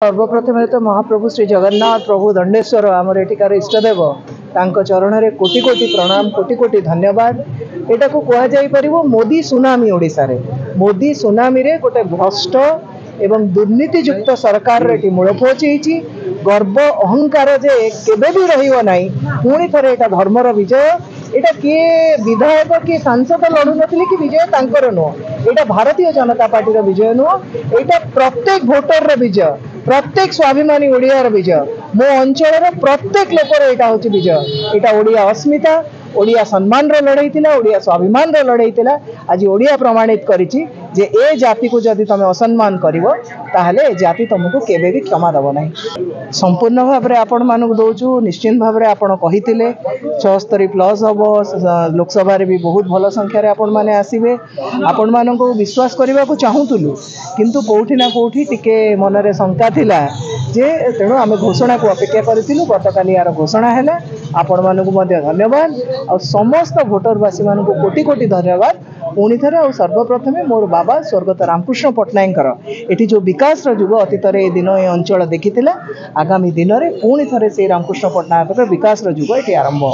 सर्वप्रथम तो महाप्रभु श्री जगन्नाथ प्रभु दंडेश्वर आमर एठिकार इष्टदेव तांको चरण में कोटि कोटि प्रणाम कोटि कोटि धन्यवाद। एटा को कह जाई परिबो मोदी सुनामी ओडिसा रे मोदी सुनामी रे गोटे भ्रष्ट एवं दुर्नीतियुक्त सरकार रे मूल पहुंची गर्व अहंकार जे केबे भी रहिबो नाही। पुणी थरे एटा धर्मर विजय। एटा किए विधायक किए सांसद लड़ू नथिले कि विजय तांकर नुह। एटा भारतीय जनता पार्टी रो विजय नुह। एटा प्रत्येक भोटर रो विजय, प्रत्येक स्वाभिमानी ओडियार विजय, मो अंचल प्रत्येक लोकर एटा होची विजय। एटा ओडिया अस्मिता ओडिया सम्मान रो लड़ाई थिला, ओडिया स्वाभिमान रो लड़ाई थिला। आज ओडिया प्रमाणित करिछि जे ए जाति को जदि तमे असम्मान करिवो ताहले ए जाति तुमको केबे भी क्षमा दबो नाही। संपूर्ण भाव में आपण मानक दौचु निश्चित भाव में आपण कहिथिले 76+ हबो। लोकसभा रे भी बहुत भल संख्या आपण माने आसीबे। आपण मानको विश्वास करबा को चाहूतलु किंतु कोठी ना कोठी टिके मनरे शंका थिला जे तेणु आमे घोषणा को अपेक्षा करथिलु। गतकाली यार घोषणा हैला। आपण मानको मध्ये धन्यवाद और समस्त भोटरवासी मानको कोटि कोटि धन्यवाद। पुणी थे और सर्वप्रथम मोर बाबा स्वर्गत रामकृष्ण पट्टनायक एटी जो विकास जुग अतीत ए दिन ए अंचल देखी आगामी दिन में पुणी थे से रामकृष्ण पट्टनायक विकास जुग ये आरंभ हो।